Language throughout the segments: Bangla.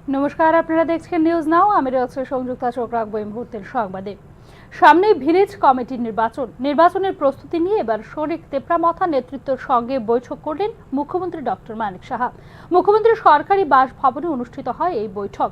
নমস্কার, আপনারা দেখছেন নিউজ নাও। আমি রয়েছে সংযুক্তা চোখ রাখবো এই মুহূর্তের সংবাদে। সামনে ভিলেজ কমিটির নির্বাচনের প্রস্তুতি নিয়ে এবার শরিক তেপরামথা নেতৃত্বের সঙ্গে বৈঠক করলেন মুখ্যমন্ত্রী ডক্টর মানিক সাহা। মুখ্যমন্ত্রীর সরকারি বাসভবনে অনুষ্ঠিত হয় এই বৈঠক।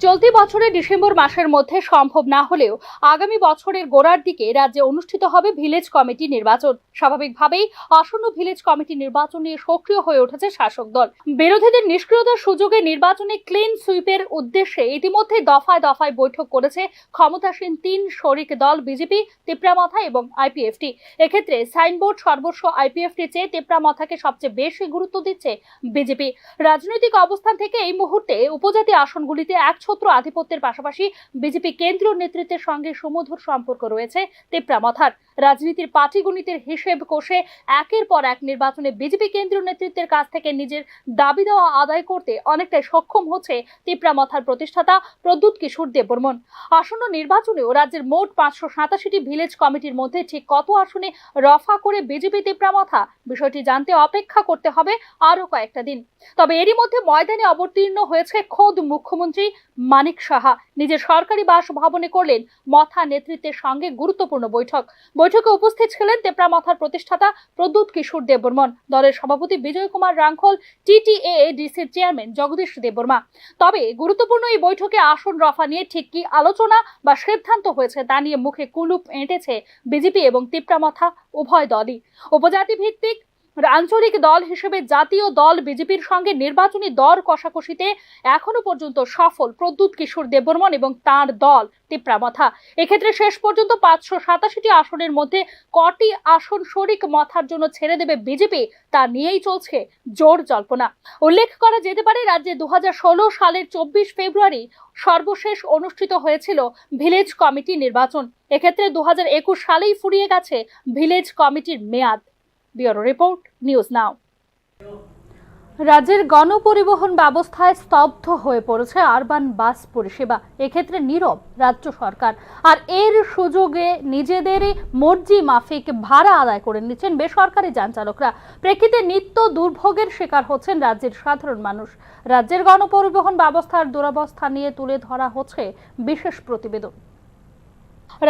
চলতি বছরের ডিসেম্বর মাসের মধ্যে সম্ভব না হলেও আগামী বছরের গোড়ার দিকে রাজ্যে অনুষ্ঠিত হবে ভিলেজ কমিটি নির্বাচন। স্বাভাবিকভাবেই আসন্ন ভিলেজ কমিটি নির্বাচন নিয়ে সক্রিয় হয়ে উঠেছে শাসক দল। বিরোধীদের নিষ্ক্রিয়তার সুযোগে নির্বাচনে ক্লিন সুইপের উদ্দেশ্যে ইতিমধ্যে দফায় দফায় বৈঠক করেছে ক্ষমতাসীন তিন শরিক দল বিজেপি, তেপরামথা এবং আইপিএফটি। এক্ষেত্রে সাইনবোর্ড সর্বস্ব আইপিএফটি চেয়ে তেপরামথাকে সবচেয়ে বেশি গুরুত্ব দিচ্ছে বিজেপি। রাজনৈতিক অবস্থান থেকে এই মুহূর্তে উপজাতি আসনগুলিতে একছত্র আধিপত্যের পাশাপাশি বিজেপি কেন্দ্রীয় নেতৃত্বের সঙ্গে সুমধুর সম্পর্ক রয়েছে তেপরামথার। রাজনীতির পাটিগণিতের হিসেব কষে একের পর এক নির্বাচনে বিজেপি কেন্দ্রীয় নেতৃত্বের কাছ থেকে নিজের দাবি দেওয়া আদায় করতে অনেকটাই সক্ষম হচ্ছে তেপরামথার প্রতিষ্ঠাতা প্রদ্যুৎ কিশোর দেববর্মন। আসন্ন নির্বাচনেও রাজ্যের মোট 587টি ভিলেজ কমিটির মধ্যে ঠিক কত আসনে রফা করে বিজেপি তেপরামথা, বিষয়টি জানতে অপেক্ষা করতে হবে আরো কয়েকটা দিন। তবে এরই মধ্যে ময়দানে অবতীর্ণ হয়েছে খোদ মুখ্যমন্ত্রী মানিক সাহা। নিজের সরকারি বাসভবনে করলেন মথা নেতৃত্বের সঙ্গে গুরুত্বপূর্ণ বৈঠকে উপস্থিত ছিলেন তেপরামথার প্রতিষ্ঠাতা প্রদ্যুৎ কিশোর দেববর্মন, দলের সভাপতি বিজয় কুমার রাঙ্খল, টিটিএডিসির চেয়ারম্যান জগদীশ দেববর্মা। তবে গুরুত্বপূর্ণ এই বৈঠকে আসন রফা নিয়ে ঠিক কি আলোচনা বা সিদ্ধান্ত হয়েছে তা নিয়ে মুখে কুলুপ এঁটেছে বিজেপি এবং তেপরামথা উভয় দলই। উপজাতি ভিত্তিক আঞ্চলিক দল হিসেবে জাতীয় দল বিজেপির সঙ্গে নির্বাচনী দর কষাকষিতে এখনো পর্যন্ত সফল প্রদ্যুৎ কিশোর দেববর্মন এবং তাঁর দল তেপরামথা। এক্ষেত্রে শেষ পর্যন্ত 587টি আসনের মধ্যে কটি আসন শরিক মথার জন্য ছেড়ে দেবে বিজেপি তা নিয়েই চলছে জোর জল্পনা। উল্লেখ করা যেতে পারে, রাজ্যে 2016 সালের 24 ফেব্রুয়ারি সর্বশেষ অনুষ্ঠিত হয়েছিল ভিলেজ কমিটি নির্বাচন। এক্ষেত্রে 2021 সালেই ফুরিয়ে গেছে ভিলেজ কমিটির মেয়াদ। ব্যুরো রিপোর্ট, নিউজ নাও। রাজ্যের গণপরিবহন ব্যবস্থায় স্তব্ধ হয়ে পড়েছে আরবান বাস পরিষেবা। এক্ষেত্রে নীরব রাজ্য সরকার, আর এর সুযোগে নিজেদেরই মর্জি মাফিক ভাড়া আদায় করে নিচ্ছেন বেসরকারি যান চালকরা। প্রেক্ষিতে নিত্য দুর্ভোগের শিকার হচ্ছেন রাজ্যের সাধারণ মানুষ। রাজ্যের গণপরিবহন ব্যবস্থার দুরবস্থা নিয়ে তুলে ধরা হচ্ছে বিশেষ প্রতিবেদন।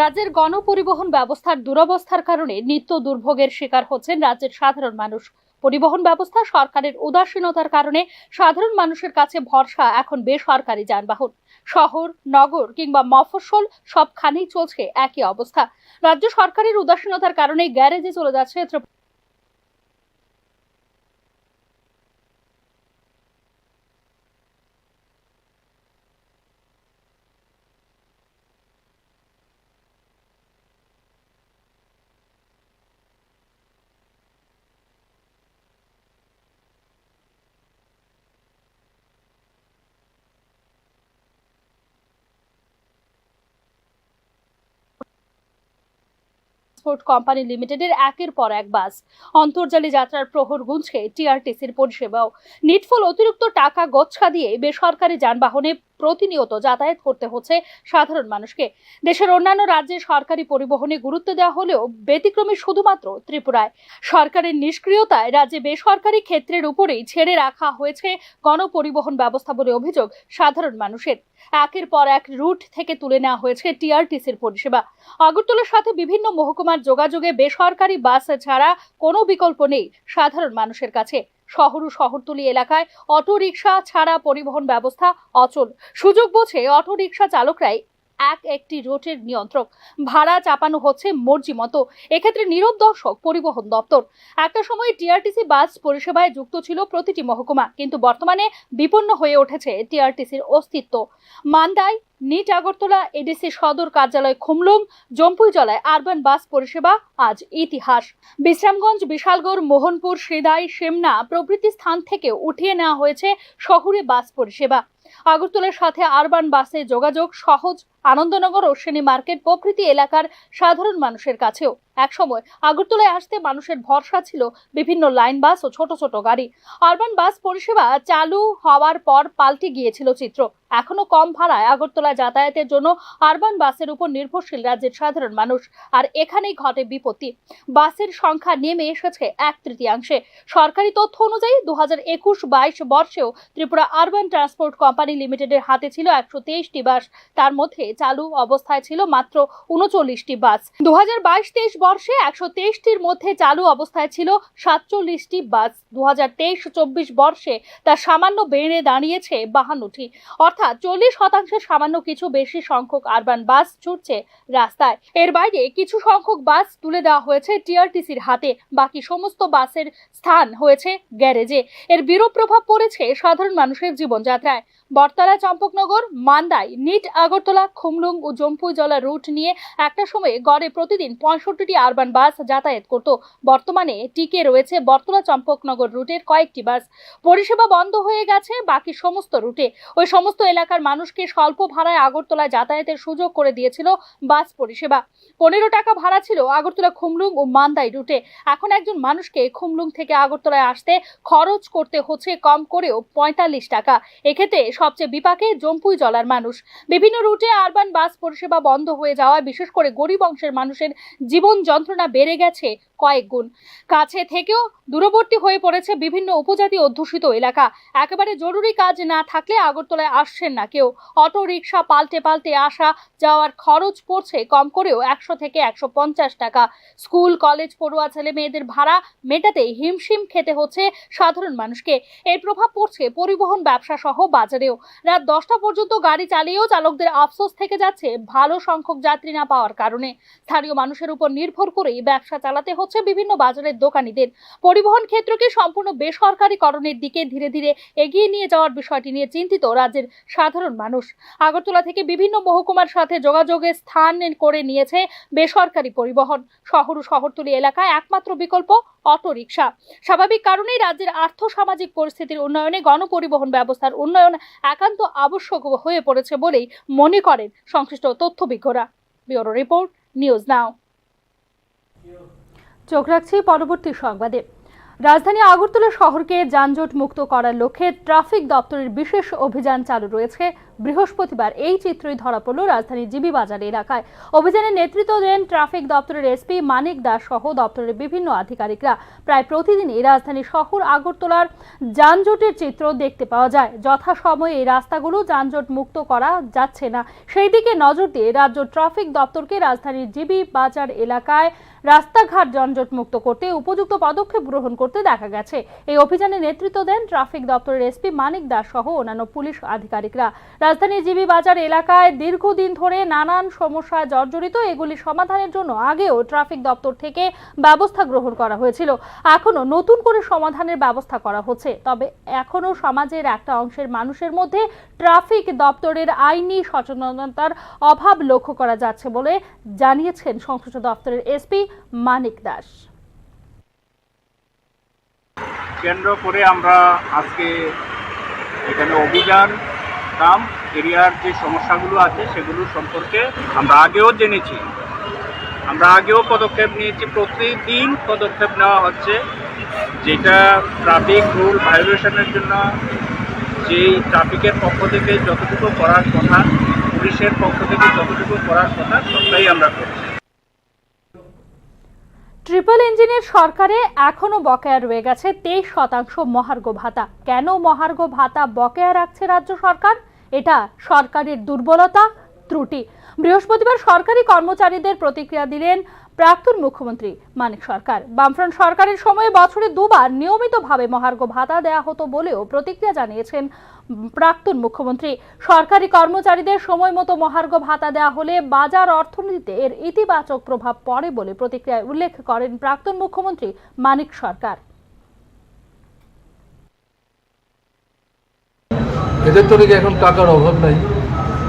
রাজ্যের গণপরিবহন ব্যবস্থার দুরবস্থার কারণে নিত্য দুর্ভোগের শিকার হচ্ছেন রাজ্যের সাধারণ মানুষ। পরিবহন ব্যবস্থা সরকারের উদাসীনতার কারণে সাধারণ মানুষের কাছে ভরসা এখন বেসরকারি যানবাহন। শহর, নগর কিংবা মফস্বল সবখানেই চলছে একই অবস্থা। রাজ্য সরকারের উদাসীনতার কারণে গ্যারেজে চলে যাচ্ছে কোম্পানি লিমিটেডের একের পর এক বাস। অন্তর্জালী যাত্রার প্রহর গুনছে টিআরটিসির পরিষেবাও। নিটফুল অতিরিক্ত টাকা গচ্ছা দিয়ে বেসরকারি যানবাহনে প্রতিনিয়ত যাতায়াত করতে হচ্ছে সাধারণ মানুষকে। দেশের অন্যান্য রাজ্যে সরকারি পরিবহনে গুরুত্ব দেওয়া হলেও ব্যতিক্রমী শুধুমাত্র ত্রিপুরায়। সরকারের নিষ্ক্রিয়তায় রাজ্যে বেসরকারি ক্ষেত্রের উপরেই ছেড়ে রাখা হয়েছে গণপরিবহন ব্যবস্থা বলে অভিযোগ সাধারণ মানুষের। একের পর এক রুট থেকে তুলে নেওয়া হয়েছে টিআরটিসির পরিষেবা। আগরতলার সাথে বিভিন্ন মহকুমার যোগাযোগে বেসরকারি বাস ছাড়া কোনো বিকল্প নেই সাধারণ মানুষের কাছে। শহর ও শহরতলি এলাকায় অটো রিকশা ছাড়া পরিবহন ব্যবস্থা অচল। সুযোগ বুঝে অটো রিকশা চালকরাই একটি রুটের নিয়ন্ত্রক, ভাড়া চাপানো হচ্ছে মর্জি মতো। এক্ষেত্রে নীরব দর্শক পরিবহন দপ্তর। একটা সময় টিআরটিসি বাস পরিষেবায় যুক্ত ছিল প্রতিটি মহকুমা, কিন্তু বর্তমানে বিপন্ন হয়ে উঠেছে টিআরটিসির অস্তিত্ব। মান্দায় নিট আগরতলা এডিসি সদর কার্যালয় খুমলুং, জম্পুইজলায় আরবান বাস পরিষেবা আজ ইতিহাস। বিশ্রামগঞ্জ, বিশালগড়, মোহনপুর, সিদাই, সিমনা প্রভৃতি স্থান থেকে উঠিয়ে নেওয়া হয়েছে শহুরে বাস পরিষেবা। আগরতলার সাথে আরবান বাসে যোগাযোগ সহজ আনন্দনগর, অশ্বিনী মার্কেট প্রভৃতি এলাকার সাধারণ মানুষের কাছেও একসময় আগরতলায় আসতে মানুষের ভরসা ছিল বিভিন্ন লাইন বাস ও ছোট ছোট গাড়ি। আরবান বাস পরিষেবা চালু হওয়ার পর পাল্টে গিয়েছিল চিত্র। এখনো কম ভাড়ায় আগরতলায় যাতায়াতের জন্য আরবান বাসের উপর নির্ভরশীল রাজ্যের সাধারণ মানুষ। আর এখানেই ঘটে বিপত্তি। বাসের সংখ্যা নেমে এসেছে 1/3। সরকারি তথ্য অনুযায়ী 2021-22 বর্ষেও ত্রিপুরা আরবান ট্রান্সপোর্ট কোম্পানি লিমিটেডের হাতে ছিল 123টি বাস। তার মধ্যে চালু অবস্থায় ছিল মাত্র 39টি বাস। 2022-23 বর্ষে 123টির মধ্যে চালু অবস্থায় ছিল 47টি বাস। 2023-24 বর্ষে তা সামান্য বেড়ে দাঁড়িয়েছে 52টি, অর্থাৎ 40% সামান্য কিছু বেশি সংখ্যক আরবান বাস ছুটছে রাস্তায়। এর বাইরে কিছু সংখ্যক বাস তুলে দেওয়া হয়েছে টিআরটিসির হাতে, বাকি সমস্ত বাসের স্থান হয়েছে গ্যারেজে। এর বিরূপ প্রভাব পড়েছে সাধারণ মানুষের জীবনযাত্রায়। বটতলা, চম্পকনগর, মান্দাই, নিট, আগরতলা, খুমলুং ও জম্পুইজলা রুট নিয়ে একটা সময়ে গড়ে প্রতিদিন 65টি আরবান বাস যাতায়াত করত। বর্তমানে টিকে রয়েছে বটতলা চম্পকনগর রুটের কয়েকটি বাস। পরিষেবা বন্ধ হয়ে গেছে বাকি সমস্ত রুটে। ওই সমস্ত এলাকার মানুষকে স্বল্প ভাড়ায় আগরতলায় যাতায়াতের সুযোগ করে দিয়েছিল বাস পরিষেবা। 15 টাকা ভাড়া ছিল আগরতলা, খুমলুং ও মান্দাই রুটে। এখন একজন মানুষকে খুমলুং থেকে আগরতলায় আসতে খরচ করতে হচ্ছে কম করেও 45 টাকা। এক্ষেত্রে সবচেয়ে বিপাকে জম্পুইজলার মানুষ। বিভিন্ন রুটে আরবান বাস পরিষেবা বন্ধ হয়ে যাওয়ায় বিশেষ করে গরিব অংশের মানুষের জীবন যন্ত্রণা বেড়ে গেছে কয়েক গুণ। কাছে থেকেও দূরবর্তী হয়ে পড়েছে বিভিন্ন উপজাতি অধ্যুষিত এলাকা। একেবারে জরুরি কাজ না থাকলে আগরতলায় আসছেন না কেউ। অটো রিক্সা পাল্টে আসা যাওয়ার খরচ পড়ছে কম করেও 100 থেকে 150 টাকা। স্কুল কলেজ পড়ুয়া ছেলে মেয়েদের ভাড়া মেটাতে হিমশিম খেতে হচ্ছে সাধারণ মানুষকে। এর প্রভাব পড়ছে পরিবহন ব্যবসা সহ বাজারেও। রাত 10টা পর্যন্ত গাড়ি চালিয়েও চালকদের আফসোস থেকে যাচ্ছে ভালো সংখ্যক যাত্রী না পাওয়ার কারণে। স্থানীয় মানুষের উপর নির্ভর করেই ব্যবসা চালাতে হচ্ছে বিভিন্ন বাজারের দোকানীদের। পরিবহন ক্ষেত্রকে সম্পূর্ণ বেসরকারীকরণের দিকে ধীরে ধীরে এগিয়ে নিয়ে যাওয়ার বিষয়টি নিয়ে চিন্তিত রাজ্যের সাধারণ মানুষ। আগরতলা থেকে বিভিন্ন মহকুমার সাথে যোগাযোগের স্থান করে নিয়েছে বেসরকারি পরিবহন। শহর ও শহরতলি এলাকায় একমাত্র বিকল্প অটো রিক্সা। স্বাভাবিক কারণেই রাজ্যের আর্থ-সামাজিক পরিস্থিতির উন্নয়নে গণপরিবহন ব্যবস্থার উন্নয়ন একান্ত আবশ্যক হয়ে পড়েছে বলেই মনে করেন সংশ্লিষ্ট তথ্যবিজ্ঞরা। Bureau report, news now. চোখ রাখছি পরবর্তী সংবাদে। রাজধানী আগরতলা শহরকে যানজট মুক্ত করার লক্ষ্যে ট্রাফিক দপ্তরের বিশেষ অভিযান চালু রয়েছে। বৃহস্পতিবার এই চিত্রই ধরা পড়ল রাজধানীর জিবি বাজার এলাকায়। অভিযানের নেতৃত্ব দেন ট্রাফিক দপ্তরের এসপি মানিক দাস সহ দপ্তরের বিভিন্ন আধিকারিকরা। প্রায় প্রতিদিনই রাজধানী শহর আগরতলার যানজটের চিত্র দেখতে পাওয়া যায়। যথাসময়ে এই রাস্তাগুলো যানজট মুক্ত করা যাচ্ছে না, সেই দিকে নজর দিয়ে রাজ্য ট্রাফিক দপ্তরকে রাজধানীর জিবি বাজার এলাকায় রাস্তাঘাট যানজট মুক্ত করতে উপযুক্ত পদক্ষেপ গ্রহণ করতে দেখা গেছে। এই অভিযানে নেতৃত্ব দেন ট্রাফিক দপ্তরের এসপি মানিক দাস সহ অন্যান্য পুলিশ আধিকারিকরা। রাজধানীর জিবি বাজার এলাকায় দীর্ঘদিন ধরে নানান সমস্যায় জর্জরিত। এগুলি সমাধানের জন্য আগেও ট্রাফিক দপ্তর থেকে ব্যবস্থা গ্রহণ করা হয়েছিল। এখনো নতুন করে সমাধানের ব্যবস্থা করা হচ্ছে। তবে এখনো সমাজের একটা অংশের মানুষের মধ্যে ট্রাফিক দপ্তরের আইনি সচেতনতার অভাব লক্ষ্য করা যাচ্ছে বলে জানিয়েছেন সংশ্লিষ্ট দপ্তরের এসপি মানিক দাস। কেন্দ্র করে আমরা আজকে এখানে অভিযান এরিয়ার যে সমস্যাগুলো আছে সেগুলো সম্পর্কে আমরা আগেও জেনেছি, আমরা আগেও পদক্ষেপ নিয়েছি। প্রতিদিন পদক্ষেপ নেওয়া হচ্ছে, যেটা ট্রাফিক রুল ভায়োলেশনের জন্য যেই ট্রাফিকের পক্ষ থেকে যতটুকু করার কথা, পুলিশের পক্ষ থেকে যতটুকু করার কথা সবটাই আমরা করছি। ট্রিপল ইঞ্জিনের সরকারে এখনো বকেয়া রয়ে গেছে 23% মহার্ঘ ভাতা। কেন মহার্ঘ ভাতা বকেয়া রাখছে রাজ্য সরকার? এটা সরকারের দুর্বলতা, ত্রুটি। বৃহস্পতিবার সরকারি কর্মচারীদের প্রতিক্রিয়া দিলেন প্রাক্তন মুখ্যমন্ত্রী মানিক সরকার। বামফ্রন্ট সরকারের সময়ে বছরে দুবার নিয়মিতভাবে মহার্ঘ ভাতা দেয়া হতো বলেও প্রতিক্রিয়া জানিয়েছেন প্রাক্তন মুখ্যমন্ত্রী। সরকারি কর্মচারীদের সময় মতো মহার্ঘ ভাতা দেওয়া হলে বাজার অর্থনীতিতে এর ইতিবাচক প্রভাব পড়ে বলে প্রতিক্রিয়ায় উল্লেখ করেন প্রাক্তন মুখ্যমন্ত্রী মানিক সরকার। এদের তো এখন টাকার অভাব নাই।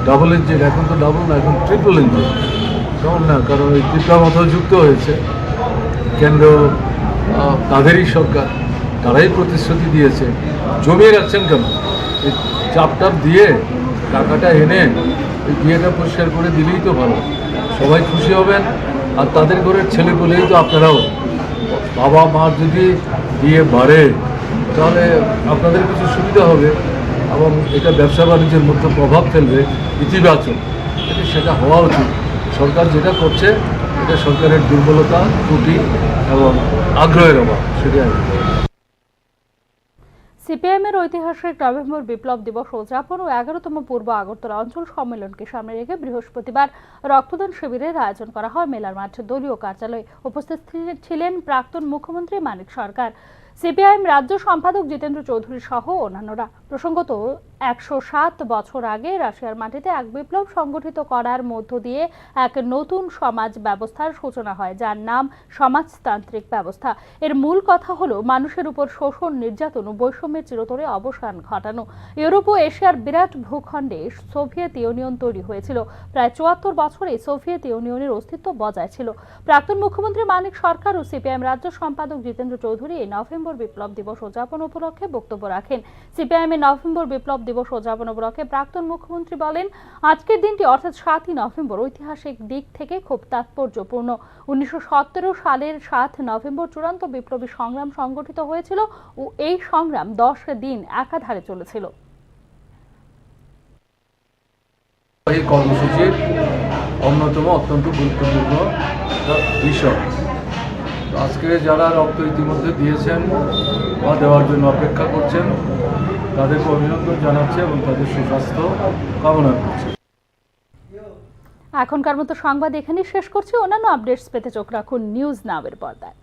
ডাবল ইঞ্জিন এখন তো ডাবল না, এখন ট্রিপল ইঞ্জিন। কেমন না, কারণ এই ত্রিপুরা মতো যুক্ত হয়েছে কেন্দ্র, তাদেরই সরকার, তারাই প্রতিশ্রুতি দিয়েছে। জমিয়ে রাখছেন কেন? চাপ দিয়ে টাকাটা এনে এই বিয়েটা পরিষ্কার করে দিলেই তো ভালো, সবাই খুশি হবেন। আর তাদের ঘরের ছেলে বলেই তো আপনারাও, বাবা মার যদি বিয়ে বাড়ে তাহলে আপনাদের কিছু সুবিধা হবে এবং এটা ব্যবসা বাণিজ্যের মধ্যে প্রভাব ফেলবে ইতিবাচক, কিন্তু সেটা হওয়া উচিত। সরকার যেটা করছে এটা সরকারের দুর্বলতা, ত্রুটি এবং আগ্রহের অভাব, সেটাই। সিপিআইএমের ঐতিহাসিক নভেম্বর বিপ্লব দিবস উদযাপন ও 11তম পূর্ব আগরতলা অঞ্চল সম্মেলনকে সামনে রেখে বৃহস্পতিবার রক্তদান শিবিরের আয়োজন করা হয় মেলার মাঠে দলীয় কার্যালয়ে। উপস্থিত ছিলেন প্রাক্তন মুখ্যমন্ত্রী মানিক সরকার, সিপিআইএম রাজ্য সম্পাদক জিতেন্দ্র চৌধুরী সহ অন্যান্যরা। প্রসঙ্গত, 107 বছর আগে রাশিয়ার মাটিতে এক বিপ্লব সংগঠিত করার মধ্য দিয়ে এক নতুন সমাজ ব্যবস্থার সূচনা হয়, যার নাম সমাজতান্ত্রিক ব্যবস্থা। এর মূল কথা হলো মানুষের উপর শোষণ, নির্যাতন ও বৈষম্যের চিরতরে অবসান ঘটানো। ইউরোপ ও এশিয়ার বিরাট ভূখণ্ডে সোভিয়েত ইউনিয়ন তৈরি হয়েছিল। প্রায় 74 বছরে সোভিয়েত ইউনিয়নের অস্তিত্ব বজায় ছিল। প্রাক্তন মুখ্যমন্ত্রী মানিক সরকার ও সিপিআইএম রাজ্য সম্পাদক জিতেন্দ্র চৌধুরী এই নভেম্বর বিপ্লব দিবস উদযাপন উপলক্ষে বক্তব্য রাখেন। সিপিআইএমের নভেম্বর বিপ্লব দিবস উদযাপন উপলক্ষে প্রাক্তন মুখ্যমন্ত্রী বলেন, আজকের দিনটি অর্থাৎ 7ই নভেম্বর ঐতিহাসিক দিক থেকে খুব তাৎপর্যপূর্ণ। 1917 সালের 7 নভেম্বর চূড়ান্ত বিপ্লবী সংগ্রাম সংগঠিত হয়েছিল ও এই সংগ্রাম 10 দিন একাধারে চলেছিল। এই কর্মসূচির অন্যতম অত্যন্ত গুরুত্বপূর্ণ বিষয়। আজকে যারা রক্ত ইতিমধ্যে দিয়েছেন বা দেওয়ার জন্য অপেক্ষা করছেন তাদেরকে অভিনন্দন জানাচ্ছে এবং তাদের সুস্বাস্থ্য কামনা করছে। এখনকার মতো সংবাদ এখানেই শেষ করছি। অন্যান্য আপডেটস পেতে চোখ রাখুন নিউজ নাও এর পর্দায়।